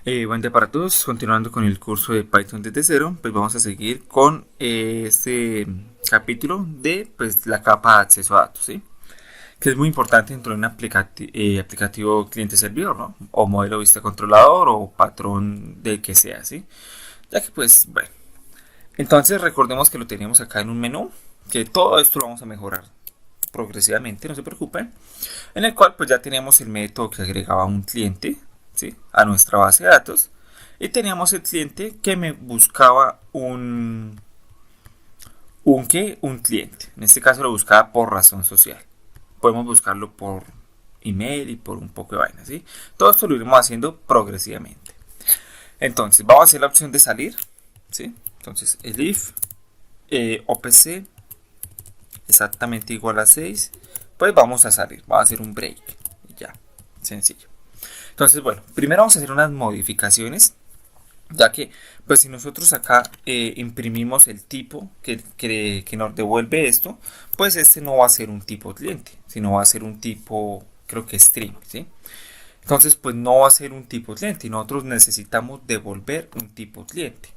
Buen día para todos. Continuando con el curso de Python desde cero, pues vamos a seguir con este capítulo de pues, la capa de acceso a datos, ¿sí? Que es muy importante dentro de un aplicativo cliente-servidor, ¿no? O modelo vista controlador o patrón del que sea, ¿sí? Ya que pues, bueno. Entonces recordemos que lo teníamos acá en un menú, que todo esto lo vamos a mejorar progresivamente, no se preocupen, en el cual pues ya teníamos el método que agregaba un cliente, ¿sí? A nuestra base de datos, y teníamos el cliente que me buscaba un cliente. En este caso lo buscaba por razón social. Podemos buscarlo por email y por un poco de vaina, ¿sí? Todo esto lo iremos haciendo progresivamente. Entonces, vamos a hacer la opción de salir, ¿sí? Entonces, el if opc exactamente igual a 6, pues vamos a salir, vamos a hacer un break. Ya, sencillo. Entonces, bueno, primero vamos a hacer unas modificaciones, ya que, pues si nosotros acá imprimimos el tipo que nos devuelve esto, pues este no va a ser un tipo cliente, sino va a ser un tipo, creo que string, ¿sí? Entonces, pues no va a ser un tipo cliente y nosotros necesitamos devolver un tipo cliente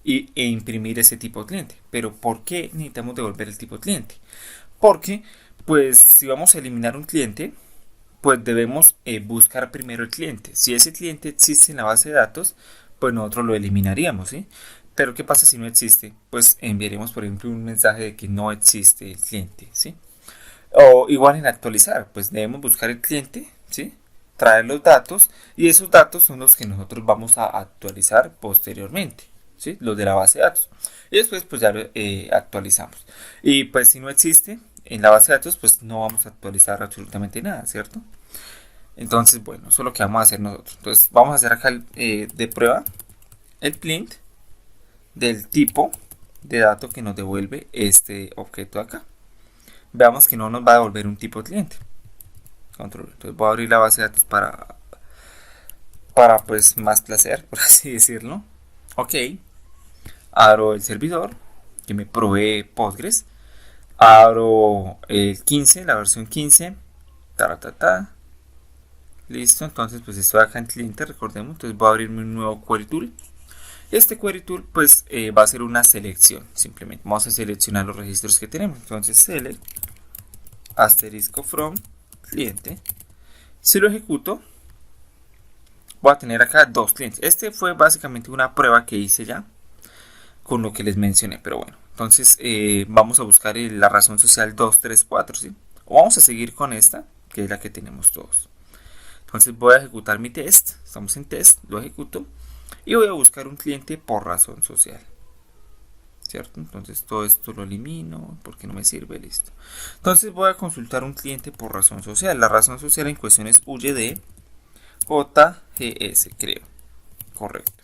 e imprimir ese tipo cliente. Pero ¿por qué necesitamos devolver el tipo cliente? Porque, pues si vamos a eliminar un cliente, pues debemos buscar primero el cliente. Si ese cliente existe en la base de datos, pues nosotros lo eliminaríamos, ¿sí? Pero ¿qué pasa si no existe? Pues enviaremos, por ejemplo, un mensaje de que no existe el cliente, ¿sí? O igual en actualizar, pues debemos buscar el cliente, ¿sí? Traer los datos y esos datos son los que nosotros vamos a actualizar posteriormente, ¿sí? Los de la base de datos. Y después pues ya lo actualizamos. Y pues si no existe en la base de datos, pues no vamos a actualizar absolutamente nada, ¿cierto? Entonces, bueno, eso es lo que vamos a hacer nosotros. Entonces, vamos a hacer acá de prueba el print del tipo de dato que nos devuelve este objeto de acá. Veamos que no nos va a devolver un tipo de cliente. Control. Entonces voy a abrir la base de datos para pues más placer, por así decirlo. Ok. Abro el servidor que me provee Postgres. Abro el 15, la versión 15. Listo, entonces pues estoy acá en cliente, recordemos. Entonces voy a abrirme un nuevo query tool. Este query tool pues va a ser una selección, simplemente. Vamos a seleccionar los registros que tenemos. Entonces select asterisco from cliente. Si lo ejecuto, voy a tener acá dos clientes. Este fue básicamente una prueba que hice ya con lo que les mencioné, pero bueno. Entonces vamos a buscar la razón social 234, ¿sí? O vamos a seguir con esta, que es la que tenemos todos. Entonces voy a ejecutar mi test, estamos en test, lo ejecuto y voy a buscar un cliente por razón social, ¿cierto? Entonces todo esto lo elimino porque no me sirve, listo. Entonces voy a consultar un cliente por razón social. La razón social en cuestión es UYD JGS, creo, correcto.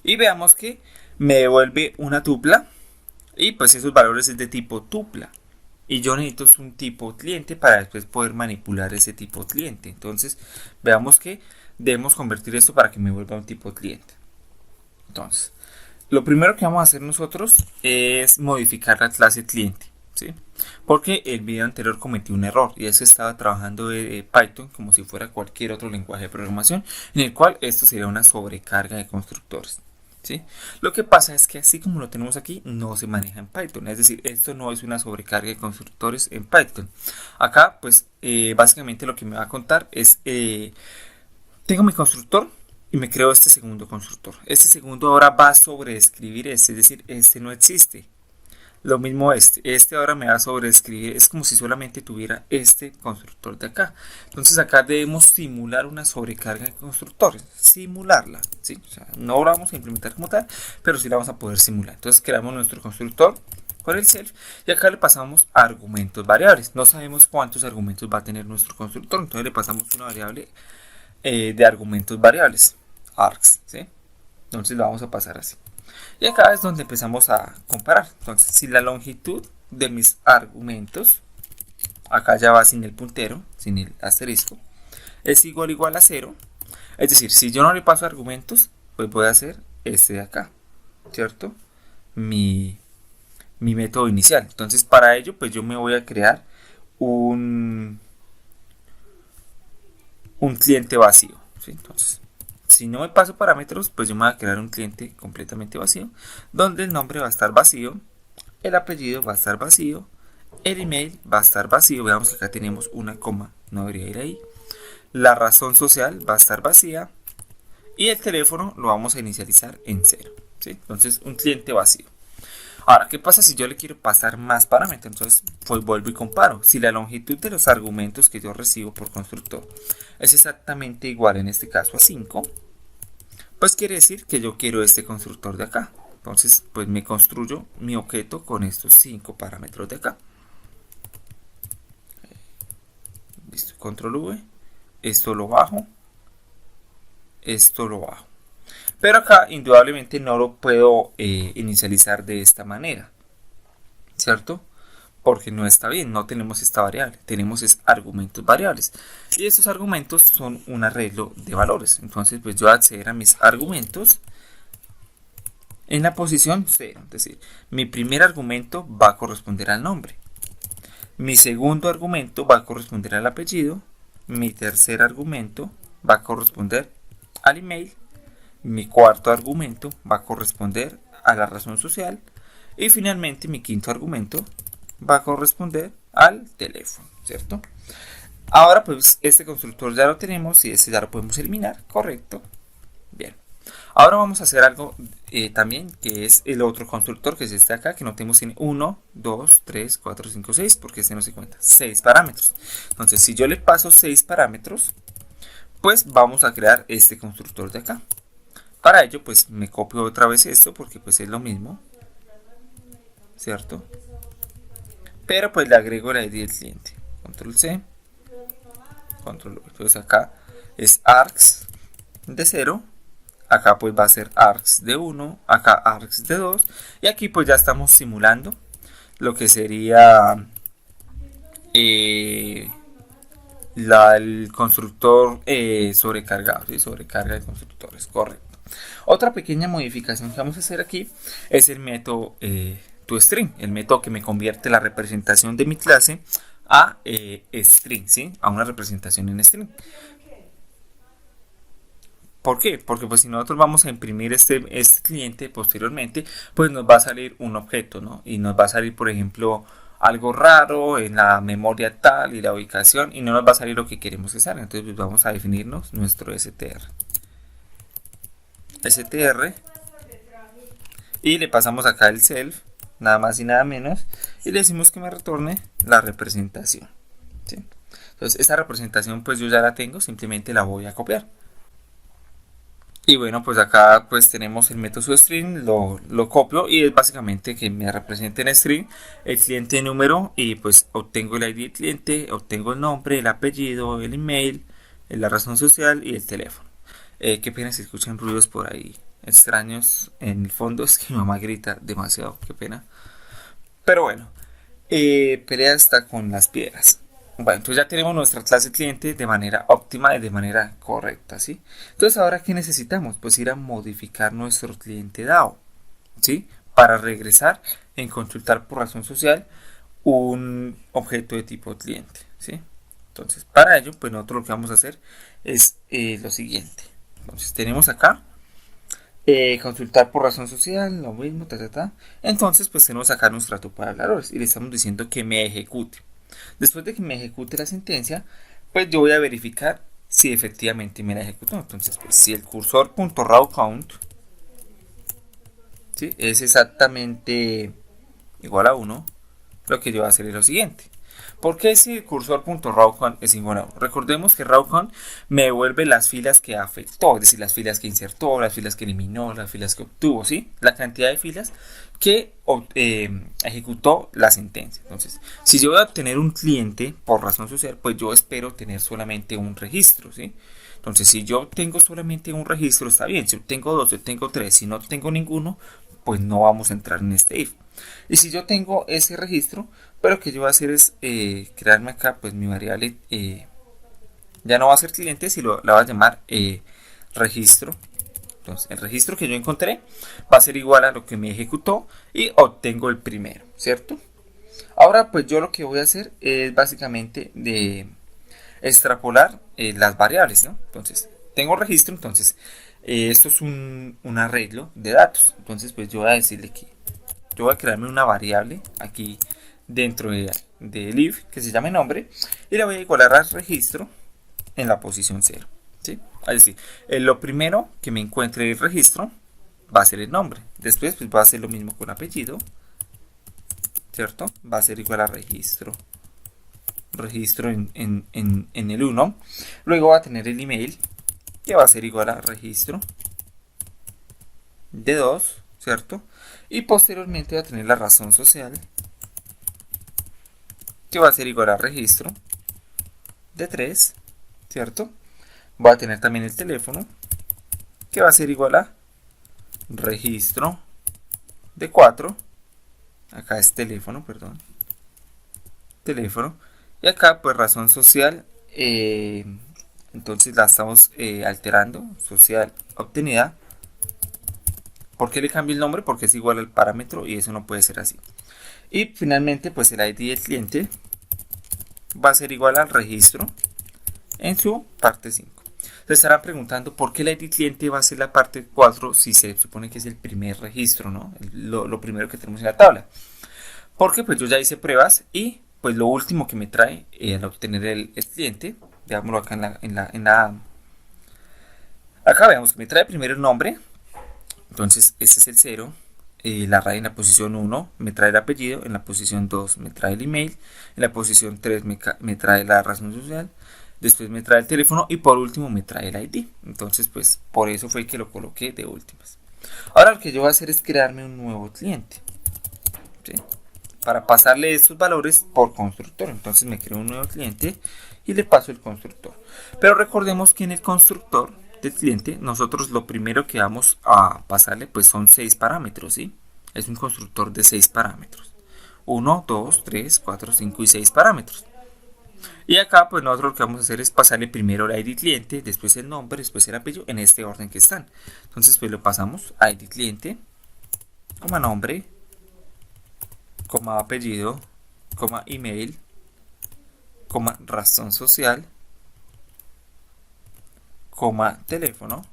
Y veamos que me devuelve una tupla y pues esos valores es de tipo tupla. Y yo necesito un tipo cliente para después poder manipular ese tipo cliente. Entonces, veamos que debemos convertir esto para que me vuelva un tipo cliente. Entonces, lo primero que vamos a hacer nosotros es modificar la clase cliente, ¿sí? Porque el video anterior cometí un error y es que estaba trabajando de Python como si fuera cualquier otro lenguaje de programación, en el cual esto sería una sobrecarga de constructores. ¿Sí? Lo que pasa es que así como lo tenemos aquí, no se maneja en Python. Es decir, esto no es una sobrecarga de constructores en Python. Acá, pues, básicamente lo que me va a contar es, tengo mi constructor y me creo este segundo constructor. Este segundo ahora va a sobreescribir este, es decir, este no existe. Lo mismo este ahora me va a sobreescribir, es como si solamente tuviera este constructor de acá. Entonces acá debemos simular una sobrecarga de constructores, simularla, ¿sí? O sea, no la vamos a implementar como tal, pero sí la vamos a poder simular. Entonces creamos nuestro constructor con el self y acá le pasamos argumentos variables. No sabemos cuántos argumentos va a tener nuestro constructor, entonces le pasamos una variable de argumentos variables, args, ¿sí? Entonces lo vamos a pasar así. Y acá es donde empezamos a comparar. Entonces, si la longitud de mis argumentos, acá ya va sin el puntero, sin el asterisco, es igual a 0. Es decir, si yo no le paso argumentos, pues voy a hacer este de acá, ¿cierto? Mi, mi método inicial. Entonces, para ello, pues yo me voy a crear un, un cliente vacío, ¿sí? Entonces, si no me paso parámetros, pues yo me voy a crear un cliente completamente vacío, donde el nombre va a estar vacío, el apellido va a estar vacío, el email va a estar vacío, veamos que acá tenemos una coma, no debería ir ahí, la razón social va a estar vacía y el teléfono lo vamos a inicializar en 0, ¿sí? Entonces un cliente vacío. Ahora, ¿qué pasa si yo le quiero pasar más parámetros? Entonces, pues vuelvo y comparo. Si la longitud de los argumentos que yo recibo por constructor es exactamente igual, en este caso a 5, pues quiere decir que yo quiero este constructor de acá. Entonces, pues me construyo mi objeto con estos 5 parámetros de acá. Listo, control V. Esto lo bajo. Esto lo bajo. Pero acá indudablemente no lo puedo inicializar de esta manera, ¿cierto? Porque no está bien, no tenemos esta variable, tenemos argumentos variables. Y estos argumentos son un arreglo de valores. Entonces pues yo voy a acceder a mis argumentos en la posición 0. Es decir, mi primer argumento va a corresponder al nombre. Mi segundo argumento va a corresponder al apellido. Mi tercer argumento va a corresponder al email. Mi cuarto argumento va a corresponder a la razón social y finalmente mi quinto argumento va a corresponder al teléfono, ¿cierto? Ahora pues este constructor ya lo tenemos y este ya lo podemos eliminar, correcto. Bien, ahora vamos a hacer algo también, que es el otro constructor, que es este acá, que no tenemos 1, 2, 3, 4, 5, 6, porque este no se cuenta, 6 parámetros. Entonces si yo le paso 6 parámetros, pues vamos a crear este constructor de acá. Para ello pues me copio otra vez esto porque pues es lo mismo, ¿cierto? Pero pues le agrego la ID del cliente. Control C, Control V. Entonces acá es args de 0, acá pues va a ser args de 1, acá args de 2 y aquí pues ya estamos simulando lo que sería el constructor sobrecargado, ¿sí? Sobrecarga de constructores, correcto. Otra pequeña modificación que vamos a hacer aquí es el método toString, el método que me convierte la representación de mi clase a string, ¿sí? A una representación en string. ¿Por qué? Porque pues si nosotros vamos a imprimir este cliente posteriormente, pues nos va a salir un objeto, ¿no? Y nos va a salir, por ejemplo, algo raro en la memoria tal y la ubicación y no nos va a salir lo que queremos que salga. Entonces pues vamos a definirnos nuestro str y le pasamos acá el self, nada más y nada menos, y le decimos que me retorne la representación, ¿sí? Entonces esta representación pues yo ya la tengo, simplemente la voy a copiar. Y bueno, pues acá pues tenemos el método string, lo copio y es básicamente que me represente en string el cliente número y pues obtengo el ID del cliente, obtengo el nombre, el apellido, el email, la razón social y el teléfono. Qué pena si escuchan ruidos por ahí extraños en el fondo, es que mi mamá grita demasiado, qué pena. Pero bueno, pelea hasta con las piedras. Bueno, entonces ya tenemos nuestra clase cliente de manera óptima y de manera correcta, ¿sí? Entonces ahora, ¿qué necesitamos? Pues ir a modificar nuestro cliente DAO, ¿sí? Para regresar en consultar por razón social un objeto de tipo cliente, ¿sí? Entonces, para ello, pues nosotros lo que vamos a hacer es lo siguiente. Entonces, tenemos acá consultar por razón social, lo mismo, Entonces, pues tenemos acá nuestra tupa de habladores y le estamos diciendo que me ejecute. Después de que me ejecute la sentencia, pues yo voy a verificar si efectivamente me la ejecutó. Entonces, pues si el cursor.rawCount, ¿sí?, es exactamente igual a 1, lo que yo voy a hacer es lo siguiente. ¿Por qué si el cursor.rawCount es igual a 1? Recordemos que rawCount me devuelve las filas que afectó, es decir, las filas que insertó, las filas que eliminó, las filas que obtuvo, ¿sí? La cantidad de filas que ejecutó la sentencia. Entonces, si yo voy a obtener un cliente por razón social, pues yo espero tener solamente un registro, ¿sí? Entonces, si yo tengo solamente un registro, está bien. Si obtengo 2, si obtengo 3, si no tengo ninguno, pues no vamos a entrar en este if. Y si yo tengo ese registro, pero lo que yo voy a hacer es crearme acá pues mi variable, ya no va a ser cliente, sino la voy a llamar registro. Entonces el registro que yo encontré va a ser igual a lo que me ejecutó y obtengo el primero, ¿cierto? Ahora pues yo lo que voy a hacer es básicamente de extrapolar las variables, ¿no? Entonces tengo registro, entonces esto es un arreglo de datos. Entonces pues yo voy a decirle que yo voy a crearme una variable aquí dentro del if que se llame nombre y le voy a igualar al registro en la posición 0. ¿Sí? Es decir, lo primero que me encuentre el registro va a ser el nombre. Después pues va a hacer lo mismo con apellido, ¿cierto? Va a ser igual a registro en el 1. Luego va a tener el email, que va a ser igual a registro de 2, ¿cierto? Y posteriormente va a tener la razón social, que va a ser igual a registro de 3, ¿cierto? Va a tener también el teléfono, que va a ser igual a registro de 4. Acá es teléfono, perdón. Teléfono. Y acá pues razón social, entonces la estamos alterando, social obtenida. ¿Por qué le cambio el nombre? Porque es igual al parámetro y eso no puede ser así. Y finalmente pues el ID del cliente va a ser igual al registro en su parte 5. Se estarán preguntando por qué el ID cliente va a ser la parte 4 si se supone que es el primer registro, ¿no? Lo primero que tenemos en la tabla. Porque pues yo ya hice pruebas y pues lo último que me trae al obtener el cliente, veámoslo acá acá veamos que me trae primero el nombre, entonces ese es el 0, la RAI en la posición 1 me trae el apellido, en la posición 2 me trae el email, en la posición 3 me trae la razón social, después me trae el teléfono y por último me trae el ID. Entonces pues por eso fue que lo coloqué de últimas. Ahora lo que yo voy a hacer es crearme un nuevo cliente, ¿sí? Para pasarle estos valores por constructor. Entonces me creo un nuevo cliente y le paso el constructor. Pero recordemos que en el constructor del cliente nosotros lo primero que vamos a pasarle pues son 6 parámetros, ¿sí? Es un constructor de 6 parámetros. 1, 2, 3, 4, 5 y 6 parámetros. Y acá pues nosotros lo que vamos a hacer es pasarle primero el ID cliente, después el nombre, después el apellido en este orden que están. Entonces pues lo pasamos a ID cliente, como nombre, coma apellido, coma email, coma razón social, coma teléfono.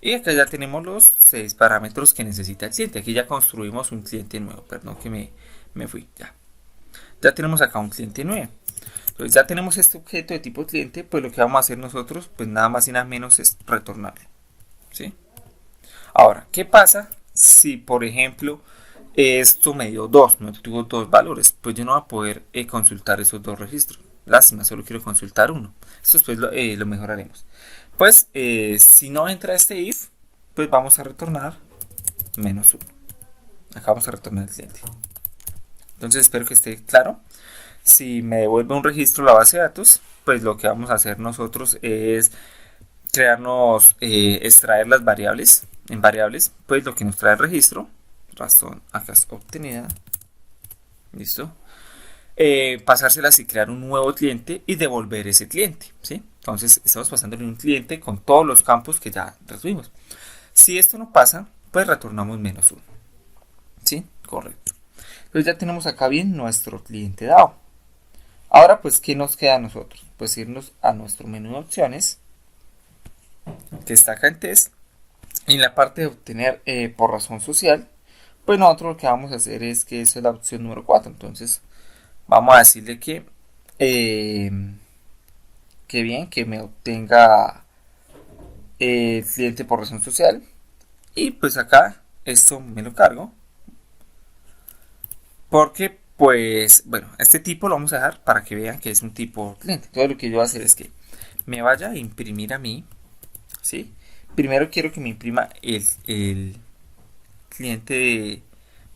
Y acá ya tenemos los 6 parámetros que necesita el cliente. Aquí ya construimos un cliente nuevo. Perdón que me fui. Ya tenemos acá un cliente nuevo. Entonces ya tenemos este objeto de tipo cliente. Pues lo que vamos a hacer nosotros, pues nada más y nada menos es retornarlo, ¿sí? Ahora, ¿qué pasa si por ejemplo esto me dio 2, no tuvo 2 valores? Pues yo no voy a poder consultar esos 2 registros. Lástima, solo quiero consultar uno. Esto después lo mejoraremos. Pues si no entra este if, pues vamos a retornar menos 1. Acá vamos a retornar el cliente. Entonces espero que esté claro. Si me devuelve un registro la base de datos, pues lo que vamos a hacer nosotros es crearnos, extraer las variables. En variables, pues lo que nos trae el registro, razón acá es obtenida, listo, pasárselas y crear un nuevo cliente y devolver ese cliente, ¿sí? Entonces estamos pasándole un cliente con todos los campos que ya retuvimos. Si esto no pasa, pues retornamos menos 1, ¿sí? Correcto. Entonces ya tenemos acá bien nuestro cliente dado. Ahora pues ¿qué nos queda a nosotros? Pues irnos a nuestro menú de opciones que está acá en test. Y en la parte de obtener por razón social, pues nosotros lo que vamos a hacer es que esa es la opción número 4. Entonces vamos a decirle que bien, que me obtenga el cliente por razón social. Y pues acá esto me lo cargo. Porque pues bueno, este tipo lo vamos a dejar para que vean que es un tipo cliente. Entonces lo que yo voy a hacer es que me vaya a imprimir a mí, ¿sí? Primero quiero que me imprima el cliente de...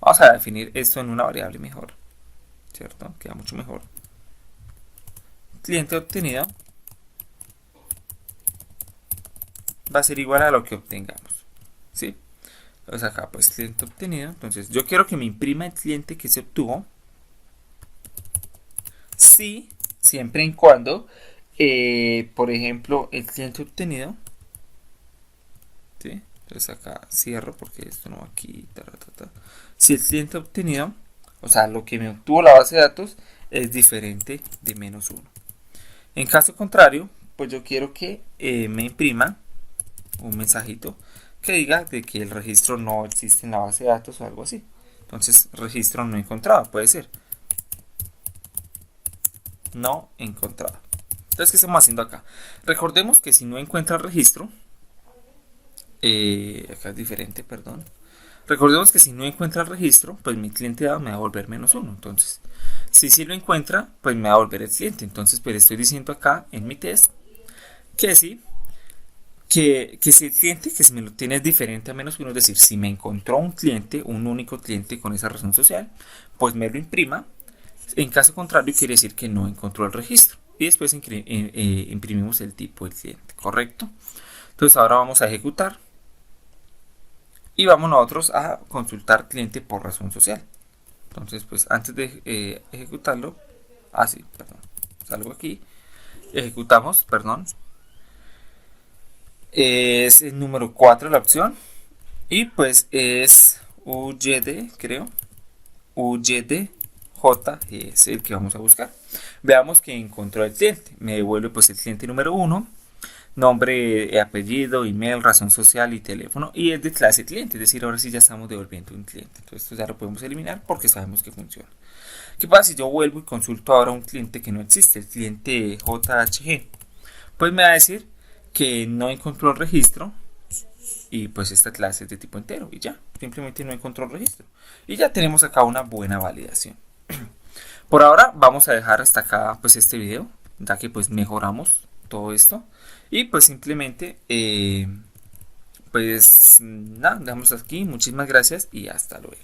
Vamos a definir esto en una variable mejor, ¿cierto? Queda mucho mejor. Cliente obtenido va a ser igual a lo que obtengamos, ¿sí? Entonces acá pues cliente obtenido. Entonces yo quiero que me imprima el cliente que se obtuvo. Sí, siempre y cuando, por ejemplo, el cliente obtenido, ¿sí? Entonces acá cierro porque esto no va aquí. Si el cliente obtenido, o sea, lo que me obtuvo la base de datos es diferente de menos 1. En caso contrario, pues yo quiero que me imprima un mensajito que diga de que el registro no existe en la base de datos o algo así. Entonces, registro no encontrado, puede ser. No encontrado. Entonces, ¿qué estamos haciendo acá? Recordemos que si no encuentra el registro, acá es diferente, perdón. Recordemos que si no encuentra el registro, pues mi cliente dado me va a devolver -1. Entonces, si sí lo encuentra, pues me va a devolver el cliente. Entonces, pues estoy diciendo acá en mi test que sí, que si el cliente, que si me lo tiene es diferente a -1, es decir, si me encontró un cliente, un único cliente con esa razón social, pues me lo imprima. En caso contrario, quiere decir que no encontró el registro. Y después imprimimos el tipo del cliente, ¿correcto? Entonces ahora vamos a ejecutar. Y vamos nosotros a consultar cliente por razón social. Entonces, pues antes de ejecutarlo, sí, perdón, salgo aquí, ejecutamos, perdón, es el número 4 la opción, y pues es UYD, creo, UYD J es el que vamos a buscar. Veamos que encontró el cliente, me devuelve pues el cliente número 1, nombre, apellido, email, razón social y teléfono, y es de clase cliente, es decir, ahora sí ya estamos devolviendo un cliente. Entonces esto ya lo podemos eliminar porque sabemos que funciona. ¿Qué pasa si yo vuelvo y consulto ahora un cliente que no existe, el cliente JHG? Pues me va a decir que no encontró el registro y pues esta clase es de tipo entero y ya, simplemente no encontró el registro. Y ya tenemos acá una buena validación. Por ahora vamos a dejar hasta acá pues este video, ya que pues mejoramos todo esto. Y pues simplemente, pues nada, dejamos aquí. Muchísimas gracias y hasta luego.